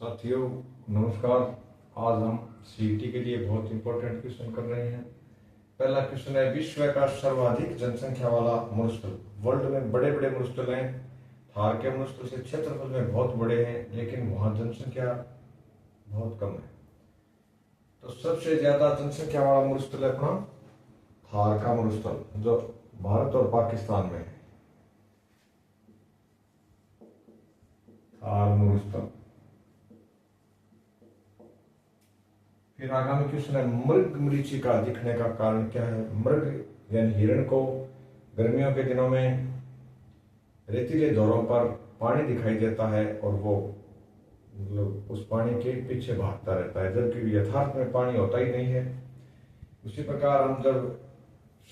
साथियों नमस्कार। आज हम सीईटी के लिए बहुत इंपॉर्टेंट क्वेश्चन कर रहे हैं। पहला क्वेश्चन है, विश्व का सर्वाधिक जनसंख्या वाला मरुस्थल। वर्ल्ड में बड़े बड़े मरुस्थल हैं। थार के मरुस्थल से क्षेत्रफल में बहुत बड़े हैं, लेकिन वहां जनसंख्या बहुत कम है। तो सबसे ज्यादा जनसंख्या वाला मरुस्थल है अपना थार का मरुस्थल, जो भारत और पाकिस्तान में है। थार मरुस्थल। फिर आगामी क्वेश्चन है, मृग मरीचिका दिखने का कारण क्या है। मृग यानी हिरण को गर्मियों के दिनों में रेतीले दौरों पर पानी दिखाई देता है और वो मतलब उस पानी के पीछे भागता रहता है, जबकि यथार्थ में पानी होता ही नहीं है। उसी प्रकार हम जब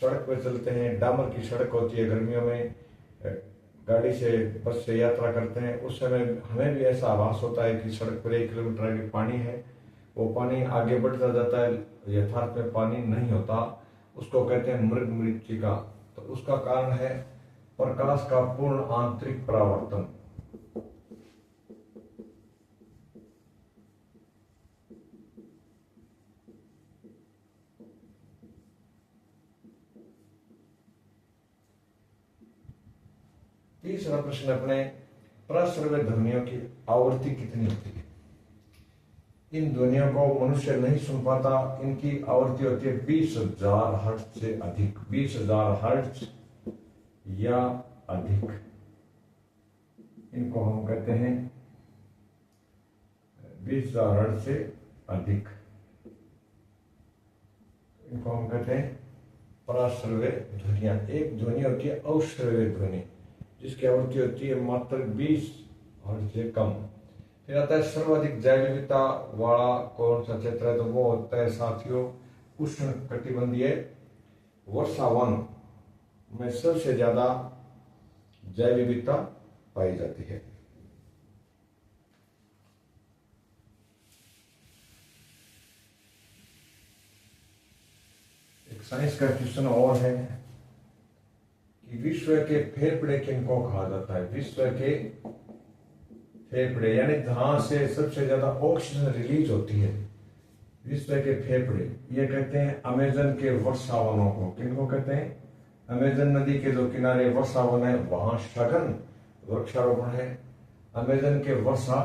सड़क पर चलते हैं, डामर की सड़क होती है, गर्मियों में गाड़ी से बस से यात्रा करते हैं, उस समय हमें भी ऐसा आभास होता है कि सड़क पर 1 किलोमीटर आगे पानी है। वो पानी आगे बढ़ता जाता है, यथार्थ में पानी नहीं होता। उसको कहते हैं मृग मरीचिका। तो उसका कारण है प्रकाश का पूर्ण आंतरिक परावर्तन। तीसरा प्रश्न अपने, प्रस्रव्य ध्वनियों की आवृत्ति कितनी होती है। इन ध्वनियों को मनुष्य नहीं सुन पाता। इनकी आवृत्ति होती है 20,000 हर्ट्ज से अधिक। 20,000 हर्ट्ज या अधिक, इनको हम कहते हैं 20,000 हर्ट्ज से अधिक, इनको हम कहते हैं प्रस्रव्य ध्वनियां। एक ध्वनि होती है अश्रव्य ध्वनि, जिसकी आवृत्ति होती है मात्र 20 हर्ट्ज से कम। फिर आता है, सर्वाधिक जैव विविधता वाला कौन सा क्षेत्र है। तो वो होता है साथियों उष्ण कटिबंधीय वर्षा वन में सबसे ज्यादा जैव विविधता पाई जाती है। एक साइंस का क्वेश्चन और है कि विश्व के फेफड़े किनको कहा जाता है। विश्व के फेफड़े यानी जहां से सबसे ज्यादा ऑक्सीजन रिलीज होती है, विश्व के फेफड़े, ये कहते हैं अमेजन के वर्षावनों को। किनको कहते हैं? अमेजन नदी के जो किनारे वर्षावन है, वहां सघन वृक्षारोपण है। अमेजन के वर्षा,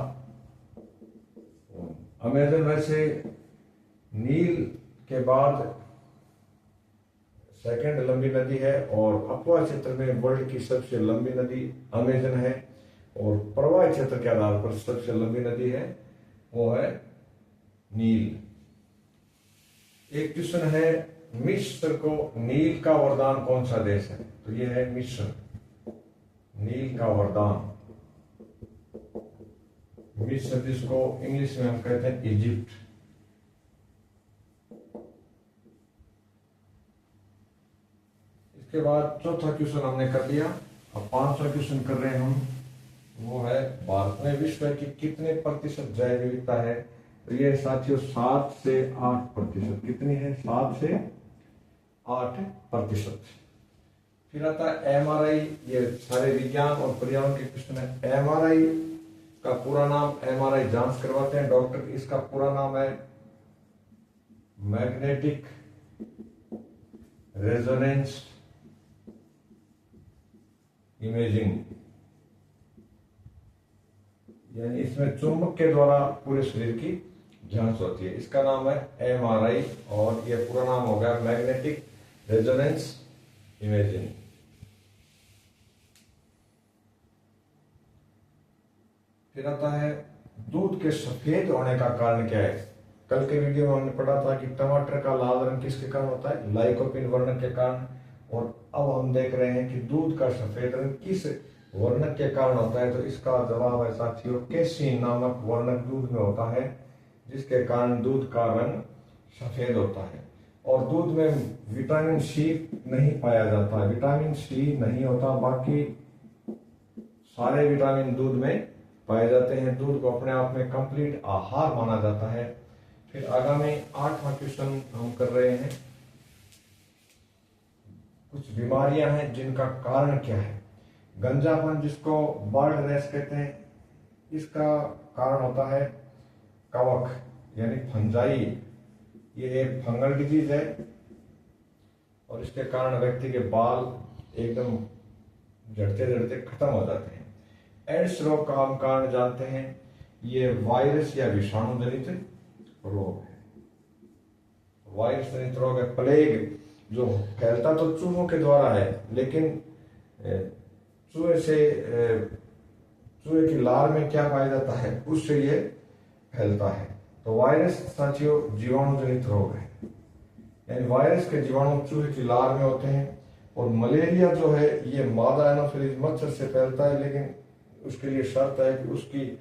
अमेजन वैसे नील के बाद सेकंड लंबी नदी है और अपवा क्षेत्र में वर्ल्ड की सबसे लंबी नदी अमेजन है, और प्रवाह क्षेत्र के आधार पर सबसे लंबी नदी है वो है नील। एक क्वेश्चन है, मिस्र को नील का वरदान कौन सा देश है। तो ये है मिस्र, नील का वरदान। मिस्र जिसको इंग्लिश में हम कहते हैं इजिप्ट। इसके बाद चौथा क्वेश्चन हमने कर लिया। अब पांचवा क्वेश्चन कर रहे हैं हम, वो है, भारत में विश्व की कितने प्रतिशत जैव विविधता है। तो ये साथियों 7 से 8%। कितनी है? 7 से 8%। फिर आता है एमआरआई। ये सारे विज्ञान और पर्यावरण के क्वेश्चन है। एमआरआई का पूरा नाम, एमआरआई जांच करवाते हैं डॉक्टर, इसका पूरा नाम है मैग्नेटिक रेजोनेंस इमेजिंग, यानी इसमें चुंबक के द्वारा पूरे शरीर की जांच होती है। इसका नाम है एमआरआई और ये पूरा नाम हो गया मैग्नेटिक रेजोनेंस इमेजिंग। फिर आता है, दूध के सफेद होने का कारण क्या है। कल के वीडियो में हमने पढ़ा था कि टमाटर का लाल रंग किसके कारण होता है? लाइकोपिन वर्णक के कारण। और अब हम देख रहे हैं कि दूध का सफेद रंग किस वर्णक के कारण होता है। तो इसका जवाब है साथियों केसीन नामक वर्णक दूध में होता है, जिसके कारण दूध का रंग सफेद होता है। और दूध में विटामिन सी नहीं पाया जाता। विटामिन सी नहीं होता, बाकी सारे विटामिन दूध में पाए जाते हैं। दूध को अपने आप में कंप्लीट आहार माना जाता है। फिर आगामी 8वां क्वेश्चन हम कर रहे हैं, कुछ बीमारियां हैं जिनका कारण क्या है। गंजापन जिसको बर्ड रेस कहते हैं, इसका कारण होता है कवक यानी फंजाई, ये एक फंगल डिजीज है और इसके कारण व्यक्ति के बाल एकदम झड़ते झड़ते खत्म हो जाते हैं। एड्स रोग का हम कारण जानते हैं, ये वायरस या विषाणु जनित रोग है। वायरस जनित रोग है। प्लेग जो फैलता तो चूहों के द्वारा है, लेकिन चूहे की लार में क्या पाया जाता है, उससे ये फैलता है। तो वायरस साथियों जीवाणु जनित रोग है, यानी वायरस के जीवाणु चूहे की लार में होते हैं। और मलेरिया जो है ये मादा एनोफिलीज मच्छर से फैलता है, लेकिन उसके लिए शर्त है कि उसकी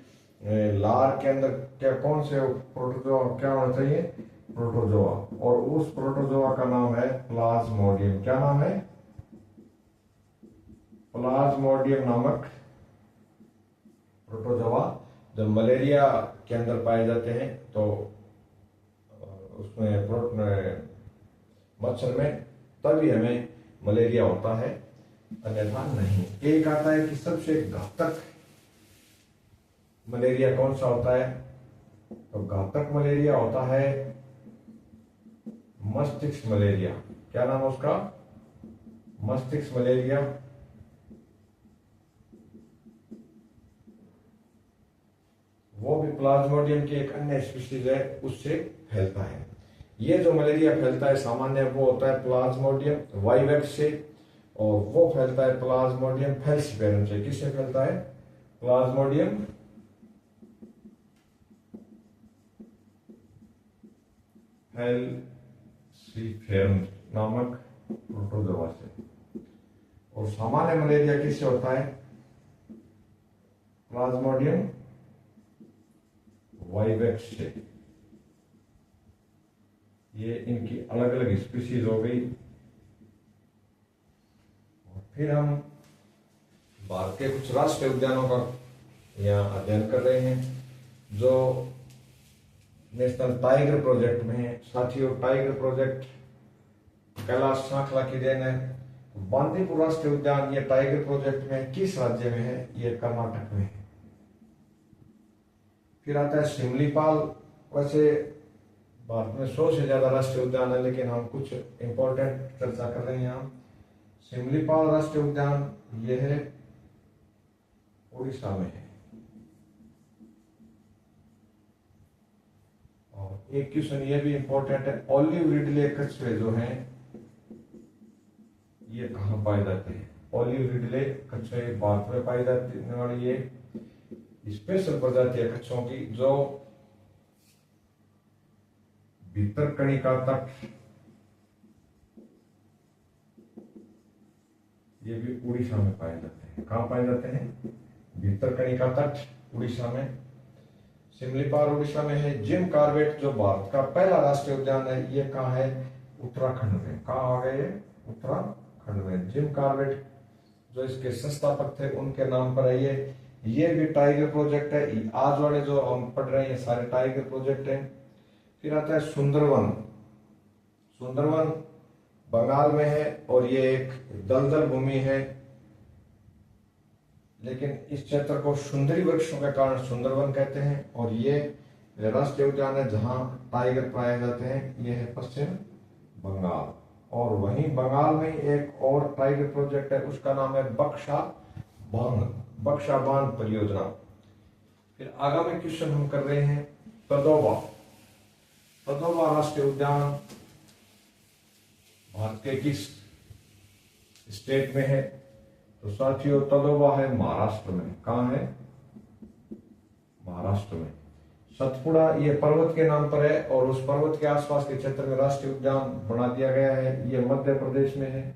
लार के अंदर क्या कौन से प्रोटोजोआ क्या होना चाहिए, प्रोटोजोआ, और उस प्रोटोजोआ का नाम है प्लाज्मोडियम। क्या नाम है, प्लाज्मोडियम नामक प्रोटोजोआ जब मलेरिया के अंदर पाए जाते हैं तो उसमें मच्छर में तभी हमें मलेरिया होता है, अन्यथा नहीं। एक आता है कि सबसे घातक मलेरिया कौन सा होता है, तो घातक मलेरिया होता है मस्तिष्क मलेरिया। क्या नाम है उसका, मस्तिष्क मलेरिया। वो भी प्लाज्मोडियम की एक अन्य स्पीशीज है, उससे फैलता है। ये जो मलेरिया फैलता है सामान्य वो होता है प्लाज्मोडियम वाइवेक्स से, और वो फैलता है प्लाज्मोडियम फैल्सिफेरम से। किससे फैलता है, प्लाज्मोडियम फैल्सिफेरम नामक प्रोटोजोआ से। और सामान्य मलेरिया किससे होता है, प्लाज्मोडियम वाइवेक्स से। ये इनकी अलग अलग स्पीशीज हो गई। और फिर हम भारत के कुछ राष्ट्रीय उद्यानों का यहाँ अध्ययन कर रहे हैं, जो नेशनल टाइगर प्रोजेक्ट में है। साथियों टाइगर प्रोजेक्ट कैलाश श्रृंखला की देन है। बांदीपुर राष्ट्रीय उद्यान ये टाइगर प्रोजेक्ट में किस राज्य में है, ये कर्नाटक में है। फिर आता है सिमलीपाल। वैसे भारत में 100 से ज्यादा राष्ट्रीय उद्यान है, लेकिन हम कुछ इंपॉर्टेंट चर्चा कर रहे हैं यहाँ। सिमलीपाल राष्ट्रीय उद्यान ये है उड़ीसा में है। और एक क्वेश्चन ये भी इंपॉर्टेंट है, ऑलिव रिडले कछुए जो हैं ये कहाँ पाए जाते हैं। ऑलिव रिडले कछुए भारत में पाई जाने वाली ये स्पेशल प्रजाति है कच्छों की, जो भितरकणिका तट, ये भी उड़ीसा में पाए जाते हैं। कहाँ पाए जाते हैं, भितरकणिका तट उड़ीसा में। सिमलीपाल उड़ीसा में है। जिम कॉर्बेट जो भारत का पहला राष्ट्रीय उद्यान है, ये कहाँ है, उत्तराखंड में। कहाँ आ गए, उत्तराखंड में। जिम कॉर्बेट जो इसके संस्थापक थे उनके नाम पर है ये भी टाइगर प्रोजेक्ट है। आज वाले जो हम पढ़ रहे हैं सारे टाइगर प्रोजेक्ट हैं। फिर आता है सुंदरवन। सुंदरवन बंगाल में है और ये एक दलदल भूमि है, लेकिन इस क्षेत्र को सुंदरी वृक्षों के कारण सुंदरवन कहते हैं। और ये राष्ट्रीय उद्यान है जहां टाइगर पाए जाते हैं, ये है पश्चिम बंगाल। और वहीं बंगाल में एक और टाइगर प्रोजेक्ट है, उसका नाम है बक्सा बांध परियोजना। फिर आगामी क्वेश्चन हम कर रहे हैं तदोबा। तदोबा राष्ट्रीय उद्यान भारत के किस स्टेट में है, तो साथियों तदोबा है महाराष्ट्र में। कहाँ है, महाराष्ट्र में। सतपुड़ा ये पर्वत के नाम पर है और उस पर्वत के आसपास के क्षेत्र में राष्ट्रीय उद्यान बना दिया गया है। ये मध्य प्रदेश में है।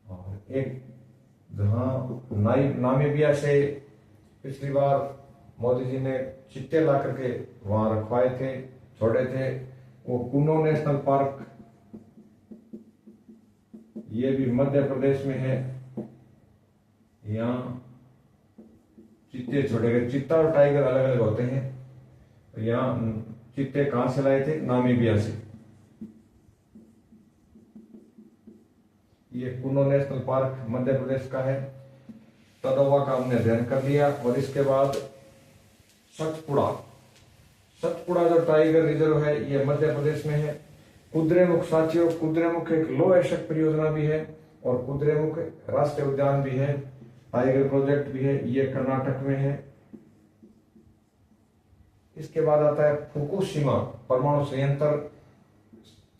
और एक जहां नामीबिया से पिछली बार मोदी जी ने चिट्टे ला करके वहां रखवाए थे, छोड़े थे, वो कुनो नेशनल पार्क, ये भी मध्य प्रदेश में है। यहाँ चीते छोड़े गए। चीता और टाइगर अलग अलग होते हैं। तो यहाँ चीते कहां से लाए थे, नामीबिया से। ये कुनो नेशनल पार्क मध्य प्रदेश का है। तनोवा का हमने अध्ययन कर लिया। और इसके बाद सतपुड़ा, सतपुड़ा जो टाइगर रिजर्व है ये मध्य प्रदेश में है। कुद्रेमुख साथियों, कुद्रेमुख एक लौह अयस्क परियोजना भी है और कुद्रेमुख राष्ट्रीय उद्यान भी है, टाइगर प्रोजेक्ट भी है, ये कर्नाटक में है। इसके बाद आता है फुकुशिमा परमाणु संयंत्र।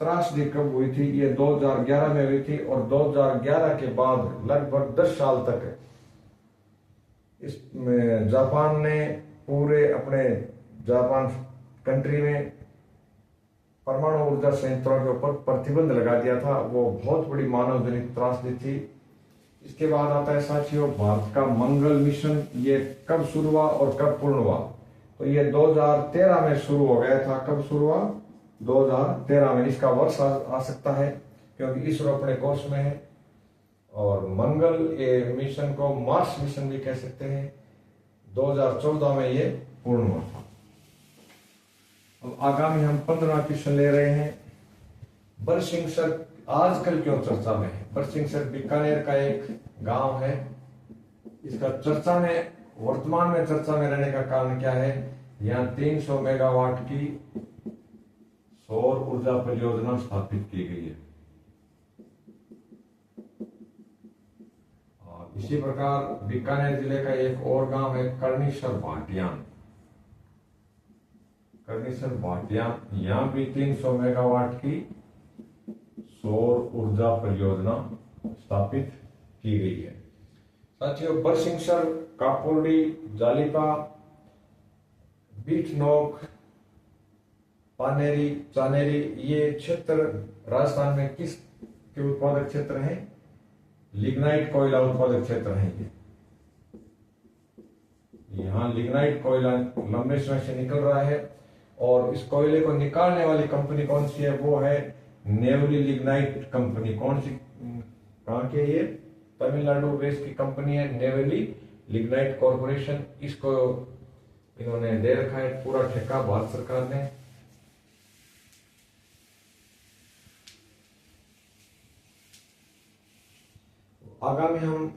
त्रासदी कब हुई थी? ये 2011 में हुई थी और 2011 के बाद लगभग 10 साल तक इसमें जापान ने पूरे अपने जापान कंट्री में परमाणु ऊर्जा संयंत्रों के ऊपर प्रतिबंध लगा दिया था। वो बहुत बड़ी मानव जनित त्रासदी थी। इसके बाद आता है साथियों भारत का मंगल मिशन। ये कब शुरू हुआ और कब पूर्ण हुआ? तो ये 2013 में शुरू हो गया था। कब शुरू हुआ? 2013 में। इसका वर्ष आ सकता है क्योंकि इसरो अपने कोर्स में है। और मंगल मिशन को मार्स मिशन भी कह सकते हैं। 2014 में ये पूर्ण हुआ था। अब आगामी हम 15वां क्वेश्चन ले रहे हैं। बरसिंहसर आजकल क्यों चर्चा में है? बरसिंहसर बीकानेर का एक गांव है। इसका चर्चा में, वर्तमान में चर्चा में रहने का कारण क्या है? यहाँ 300 मेगावाट की सौर ऊर्जा परियोजना स्थापित की गई है। और इसी प्रकार बीकानेर जिले का एक और गांव है कर्णीसर भाटियान। कर्णीसर भाटियान, यहाँ भी 300 मेगावाट की सौर ऊर्जा परियोजना स्थापित की गई है। साथियों बरसिंहसर, कापोडी, जालिपा, बीटनोक, पानेरी, चानेरी, ये क्षेत्र राजस्थान में किस के उत्पादक क्षेत्र हैं? लिग्नाइट कोयला उत्पादक क्षेत्र हैं ये। यहाँ लिग्नाइट कोयला लंबे समय से निकल रहा है और इस कोयले को निकालने वाली कंपनी कौन सी है? वो है नेवली लिग्नाइट कंपनी। कौन सी, कहाँ की है ये? तमिलनाडु बेस की कंपनी है नेवली लिग्नाइट कॉर्पोरेशन। इसको इन्होंने दे रखा है पूरा ठेका भारत सरकार ने। आगामी हम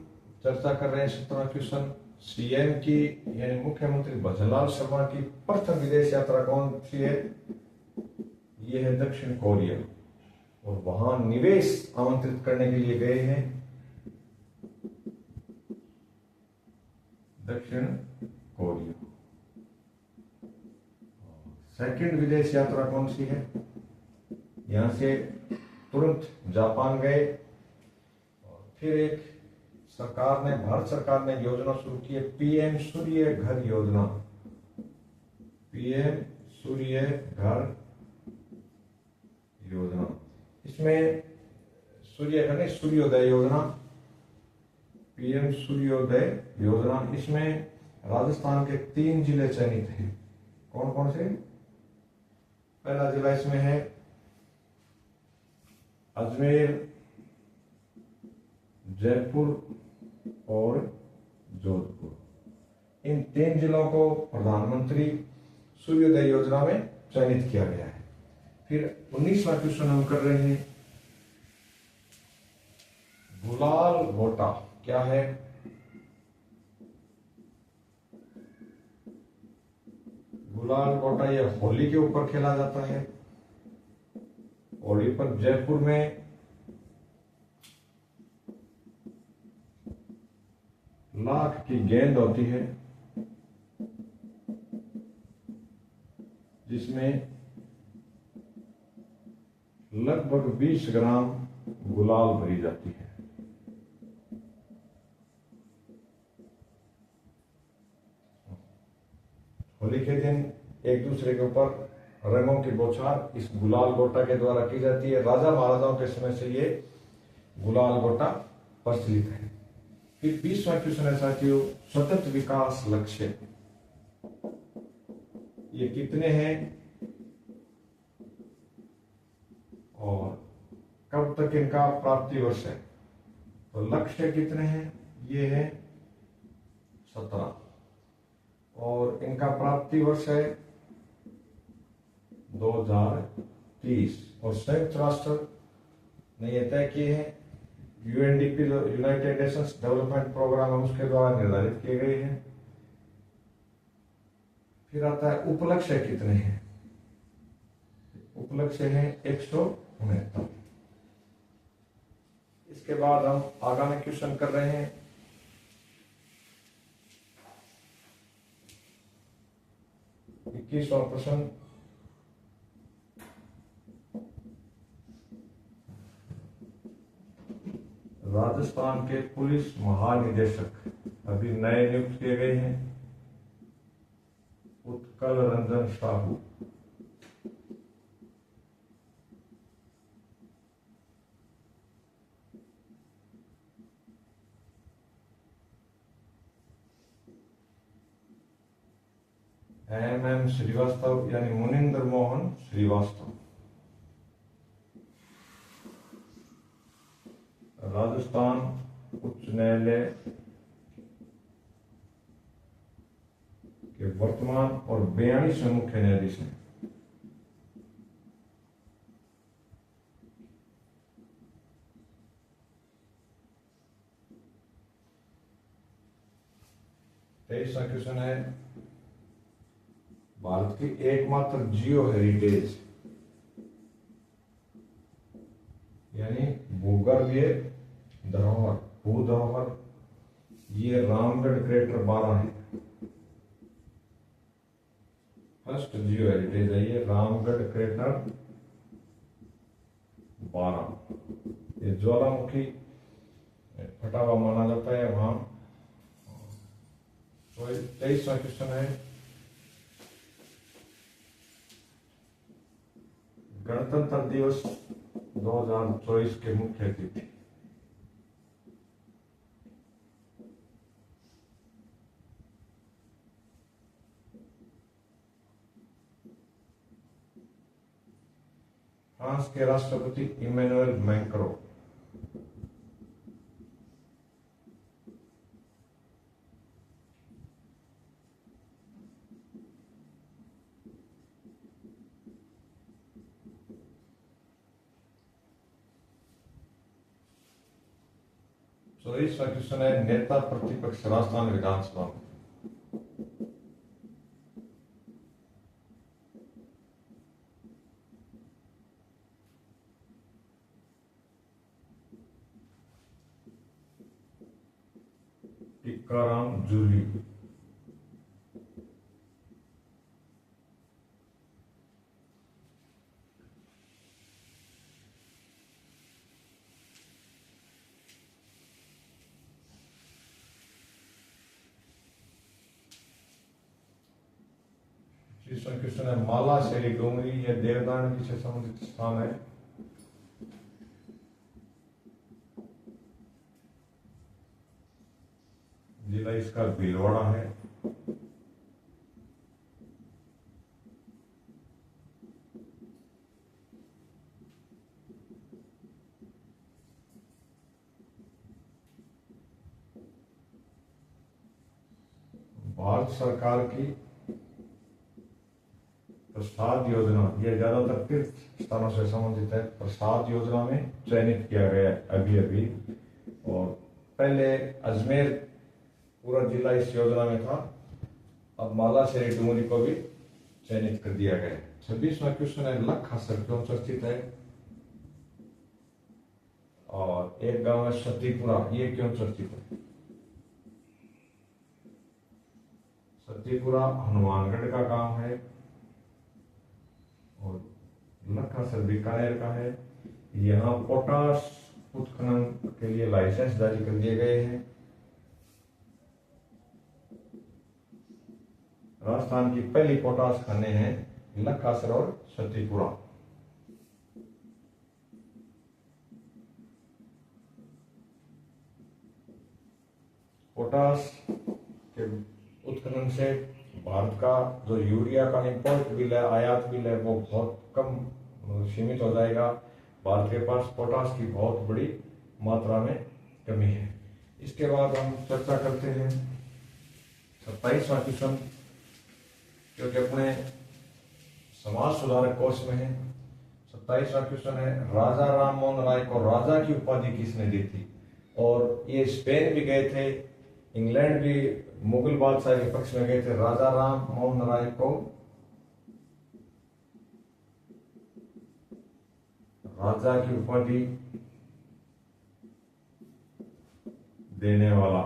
चर्चा कर रहे हैं 17वां क्वेश्चन। सीएम की यानी मुख्यमंत्री भजनलाल शर्मा की प्रथम विदेश यात्रा कौन सी है? ये है दक्षिण कोरिया और वहां निवेश आमंत्रित करने के लिए गए हैं दक्षिण कोरिया। सेकंड विदेश यात्रा कौन सी है? यहां से तुरंत जापान गए और फिर एक सरकार ने, भारत सरकार ने योजना शुरू की है पीएम सूर्य घर योजना। पीएम सूर्य घर योजना, इसमें सूर्य घर नहीं, सूर्योदय योजना, पीएम सूर्योदय योजना। इसमें राजस्थान के 3 जिले चयनित हैं। कौन कौन से? पहला जिला इसमें है अजमेर, जयपुर और जोधपुर। इन 3 जिलों को प्रधानमंत्री सूर्योदय योजना में चयनित किया गया है। फिर 19वां क्वेश्चन हम कर रहे हैं। गुलाल गोटा क्या है? गुलाल गोटा ये होली के ऊपर खेला जाता है। होली पर जयपुर में लाख की गेंद होती है जिसमें लगभग 20 ग्राम गुलाल भरी जाती है। होली के दिन एक दूसरे के ऊपर रंगों की बौछार इस गुलाल गोटा के द्वारा की जाती है। राजा महाराजाओं के समय से ये गुलाल गोटा प्रचलित है। फिर 20वां क्वेश्चन है साथियों, सतत विकास लक्ष्य ये कितने हैं और कब तक इनका प्राप्ति वर्ष है? तो लक्ष्य कितने हैं? ये है 17 और इनका प्राप्ति वर्ष है 2030 और संयुक्त राष्ट्र ने यह तय किए हैं UNDP United Nations development programme है उसके द्वारा निर्धारित किए गए हैं। फिर आता है उपलक्ष्य कितने हैं। उपलक्ष्य है 169। इसके बाद हम आगामी क्वेश्चन कर रहे हैं। इक्कीसवां प्रश्न, राजस्थान के पुलिस महानिदेशक अभी नए नियुक्त किए गए हैं, उत्कल रंजन साहू। MM श्रीवास्तव यानी मुनिंद्र मोहन श्रीवास्तव। राजस्थान उच्च न्यायालय के वर्तमान और 42वें मुख्य न्यायाधीश हैं। तेईसवां क्वेश्चन है, भारत की एकमात्र जियो हेरिटेज यानी भूगर्भीय धरोहर भू धरोहर ये रामगढ़ क्रेटर 12 है। फर्स्ट जियो हेरिटेज है ये रामगढ़ क्रेटर 12। ये ज्वालामुखी फटा हुआ माना जाता है वहां। 23वां क्वेश्चन है, गणतंत्र दिवस 2024 के मुख्य अतिथि। फ्रांस के राष्ट्रपति इमैनुअल मैक्रों। तो इस क्वेश्चन है, नेता प्रतिपक्ष राजस्थान विधानसभा में। टीकाराम जूली। क्वेश्चन है, माला शेरी डोंगरी यह देवदान से संबंधित स्थान है। जिला इसका भीलवाड़ा है। भारत सरकार की प्रसाद योजना यह ज्यादातर तीर्थ स्थानों से संबंधित है। प्रसाद योजना में चयनित किया गया अभी अभी, और पहले अजमेर पूरा जिला इस योजना में था, अब माला शेरी डूंगरी को भी चयनित कर दिया गया। 26वां क्वेश्चन है, लखहासर क्यों चर्चित है। और एक गांव है सतीपुरा, ये क्यों चर्चित है। सतीपुरा हनुमानगढ़ का गांव है और लखहासर बीकानेर का है। यहाँ पोटास उत्खनन के लिए लाइसेंस जारी कर दिए गए हैं। राजस्थान की पहली पोटास खाने हैं लखहासर और सतीपुरा। पोटास के उत्खनन से भारत का जो यूरिया का इंपोर्ट बिल है, आयात बिल है, वो बहुत कम सीमित हो जाएगा। भारत के पास पोटास की बहुत बड़ी मात्रा में कमी है। इसके बाद हम चर्चा करते हैं 27वां क्वेश्चन, क्योंकि अपने समाज सुधारक कोर्स में है। 27वां क्वेश्चन है, राजा राम मोहन राय को राजा की उपाधि किसने दी थी। और ये स्पेन भी गए थे, इंग्लैंड भी मुगल बादशाह के पक्ष में गए थे। राजा राम मोहन राय को राजा की उपाधि देने वाला।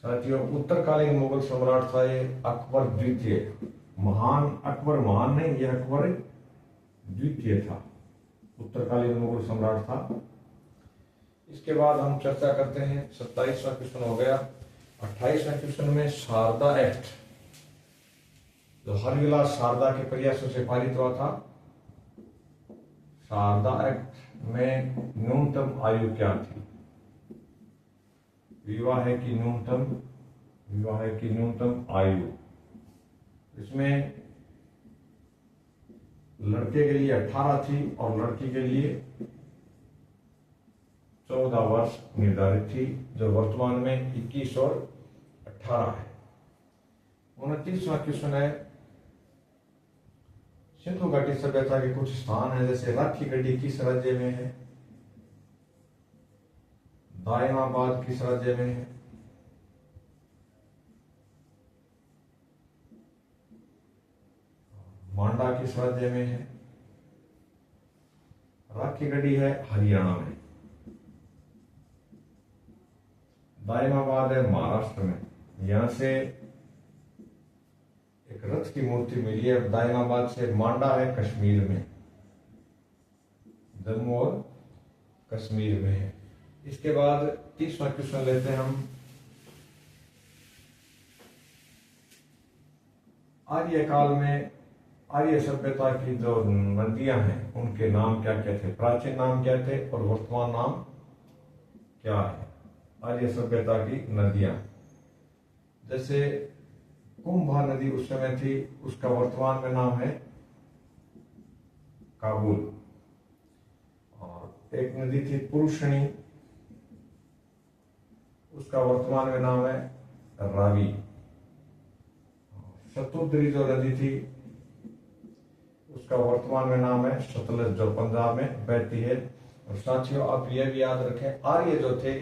साथियों, उत्तरकालीन मुगल सम्राट था ये अकबर द्वितीय। महान अकबर महान नहीं, ये अकबर द्वितीय था, उत्तरकालीन मुगल सम्राट था। इसके बाद हम चर्चा करते हैं, 27वां क्वेश्चन हो गया। 28वें क्वेश्चन में शारदा एक्ट, जो हरिलाल शारदा के प्रयासों से पारित हुआ था। शारदा एक्ट में न्यूनतम आयु क्या थी? विवाह की न्यूनतम आयु। इसमें लड़के के लिए 18 थी और लड़की के लिए 14 वर्ष निर्धारित थी, जो वर्तमान में 21 और 18 है। 29वां क्वेश्चन है, सिंधु घाटी सभ्यता के कुछ स्थान है, जैसे राखी गढ़ी किस राज्य में है? दायमाबाद किस राज्य में है? मांडा किस राज्य में है? राखी गढ़ी है हरियाणा में। दायमाबाद है महाराष्ट्र में। यहां से एक रथ की मूर्ति मिली है दायमाबाद से। मांडा है कश्मीर में, जम्मू और कश्मीर में है। इसके बाद 30वां क्वेश्चन लेते हैं हम। आर्य काल में आर्य सभ्यता की जो नदियां हैं उनके नाम क्या क्या थे? प्राचीन नाम क्या थे और वर्तमान नाम क्या है? आर्य सभ्यता की नदियां, जैसे कुंभा नदी उस समय थी, उसका वर्तमान में नाम है काबुल। और एक नदी थी पुरुषणी, उसका वर्तमान में नाम है रावी। शतुद्री जो नदी थी उसका वर्तमान में नाम है सतलज, जो पंजाब में बहती है। और साथियों, आप यह भी याद रखें, आर्य जो थे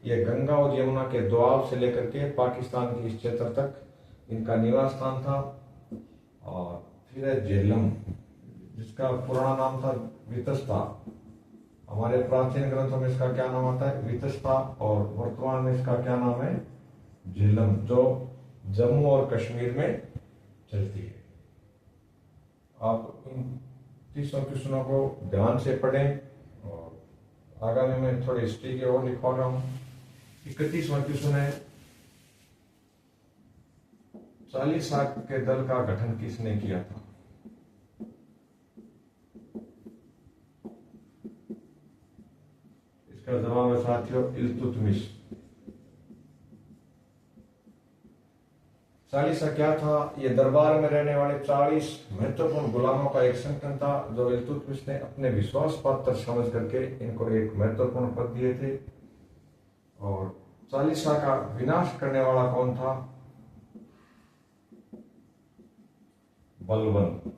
ये गंगा और यमुना के दोआब से लेकर के पाकिस्तान के इस क्षेत्र तक इनका निवास स्थान था। और फिर है झेलम, जिसका पुराना नाम था वितस्ता। हमारे प्राचीन ग्रंथों में इसका क्या नाम आता है? वितस्ता। और वर्तमान में इसका क्या नाम है? झेलम, जो जम्मू और कश्मीर में चलती है। आप इन 30 क्वेश्चनों को ध्यान से पढ़ें और आगामी में थोड़ी हिस्ट्री के और लिखवा रहा हूं। 31वां क्वेश्चन है, चालीसा के दल का गठन किसने किया था? इसका जवाब है साथियों इल्तुतमिश। चालीसा क्या था? ये दरबार में रहने वाले 40 महत्वपूर्ण गुलामों का एक संगठन था, जो इल्तुतमिश ने अपने विश्वास पात्र समझ करके इनको एक महत्वपूर्ण पद दिए थे। और चालीसा का विनाश करने वाला कौन था? बलबन।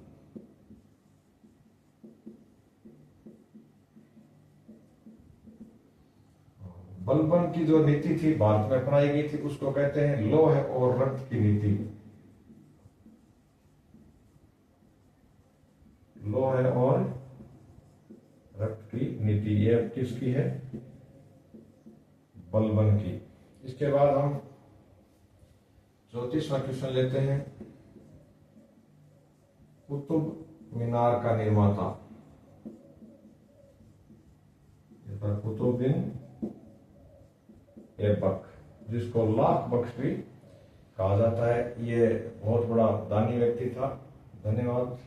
बलबन की जो नीति थी भारत में अपनाई गई थी, उसको कहते हैं लौह और रक्त की नीति। लौह और रक्त की नीति, यह किसकी है? बलबन की। इसके बाद हम 34वां क्वेश्चन लेते हैं, कुतुब मीनार का निर्माता। कुतुबुद्दीन ऐबक, जिसको लाख बख्श भी कहा जाता है। ये बहुत बड़ा दानी व्यक्ति था। धन्यवाद।